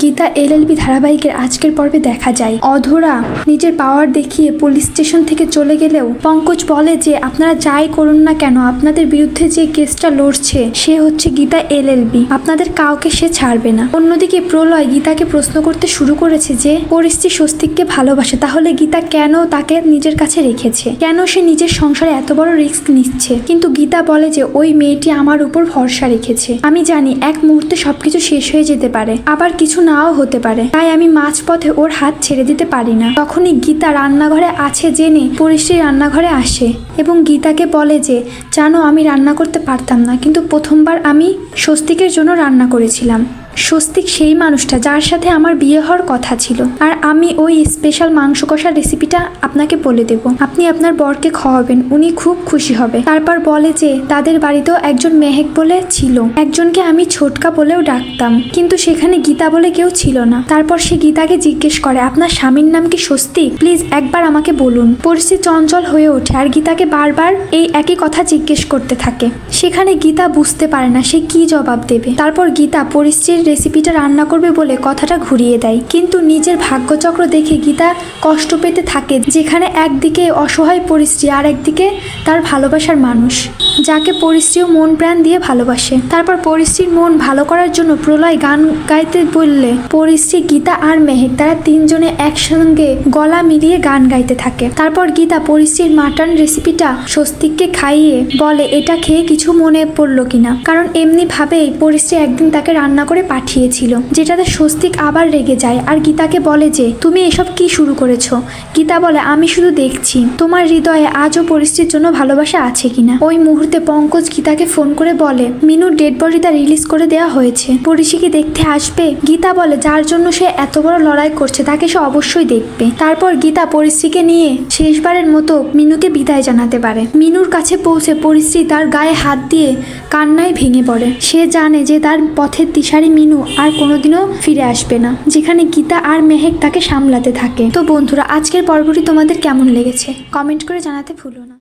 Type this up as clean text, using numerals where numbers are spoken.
Gita LLB ধারাবাহিকের আজকের পর্বে দেখা যায় অধরা নিজের পাওয়ার দেখিয়ে পুলিশ স্টেশন থেকে চলে গেলেও পঙ্কজ বলে যে আপনারা যাই করুন না কেন আপনাদের বিরুদ্ধে যে কেসটা লড়ছে সে হচ্ছে গীতা এলএলবি, আপনাদের কাউকে সে ছাড়বে না। অন্যদিকে প্রলয় গীতাকে প্রশ্ন করতে শুরু করেছে যে পরিস্থিতি স্বস্তিককে ভালোবাসে, তাহলে গীতা কেন তাকে নিজের কাছে রেখেছে, কেন সে নিজের সংসারে এত বড় রিস্ক নিচ্ছে। কিন্তু গীতা বলে যে ওই মেয়েটি আমার উপর ভরসা রেখেছে, আমি জানি এক মুহূর্তে সবকিছু শেষ হয়ে যেতে পারে, আবার কিছু নাও হতে পারে, তাই আমি মাঝপথে ওর হাত ছেড়ে দিতে পারি না। তখনই গীতা রান্নাঘরে আছে জেনে পরিশ্রী রান্নাঘরে আসে এবং গীতাকে বলে যে জানো আমি রান্না করতে পারতাম না, কিন্তু প্রথমবার আমি স্বস্তিকের জন্য রান্না করেছিলাম। স্বস্তিক সেই মানুষটা যার সাথে আমার বিয়ে হওয়ার কথা ছিল, আর আমি ওই স্পেশাল মাংস কষার রেসিপিটা আপনাকে বলে দেব, আপনি আপনার বরকে খাওয়াবেন, উনি খুব খুশি হবে। তারপর বলে যে তাদের বাড়িতেও একজন মেহেক বলে ছিল, একজনকে আমি ছোটকা বলেও ডাকতাম, কিন্তু সেখানে গীতা বলে কেউ ছিল না। তারপর সে গীতাকে জিজ্ঞেস করে আপনার স্বামীর নাম কি স্বস্তিক, প্লিজ একবার আমাকে বলুন। পরিস্থিতি চঞ্চল হয়ে ওঠে আর গীতাকে বারবার এই একই কথা জিজ্ঞেস করতে থাকে। সেখানে গীতা বুঝতে পারে না সে কি জবাব দেবে। তারপর গীতা পরিস্থিতির রেসিপিটা রান্না করবে বলে কথাটা ঘুরিয়ে দেয়, কিন্তু নিজের ভাগ্যচক্র দেখে গীতা কষ্ট পেতে থাকে, যেখানে একদিকে অসহায় পরিস্থিতি আর একদিকে তার ভালোবাসার মানুষ যাকে পরিস্থিতিও মন প্রাণ দিয়ে ভালোবাসে। তারপর পরিস্থিতির মন ভালো করার জন্য প্রলয় গান গাইতে বললে পরিস্থিতি, গীতা আর মেহেক তারা তিনজনে একসঙ্গে গলা মিলিয়ে গান গাইতে থাকে। তারপর গীতা পরিস্থিতির মাটন রেসিপিটা স্বস্তিককে খাইয়ে বলে এটা খেয়ে কিছু মনে পড়লো কিনা, কারণ এমনি ভাবেই পরিস্থিতি একদিন তাকে রান্না করে পাঠিয়েছিল, যেটাতে স্বস্তিক আবার রেগে যায় আর গীতাকে বলে যে তুমি এসব কি শুরু করেছো। গীতা বলে আমি শুধু দেখছি তোমার হৃদয়ে আজও পরিস্থিতির জন্য ভালোবাসা আছে কিনা। ওই মুহূর্তে পঙ্কজ গীতাকে ফোন করে বলে মিনুর ডেড বডিটা রিলিজ করে দেওয়া হয়েছে, পরিচিকে দেখতে আসবে। গীতা বলে যার জন্য সে এত বড় লড়াই করছে তাকে সে অবশ্যই দেখবে। তারপর গীতা পরিস্থিতিকে নিয়ে শেষবারের মতো মিনুকে বিদায় জানাতে পারে। মিনুর কাছে পৌঁছে পরিস্থিতি তার গায়ে হাত দিয়ে কান্নায় ভেঙে পড়ে। সে জানে যে তার পথের দিশারি মিনু আর কোনোদিনও ফিরে আসবে না, যেখানে গীতা আর মেহেক তাকে সামলাতে থাকে। তো বন্ধুরা আজকের পর্বটি তোমাদের কেমন লেগেছে কমেন্ট করে জানাতে ভুলো না।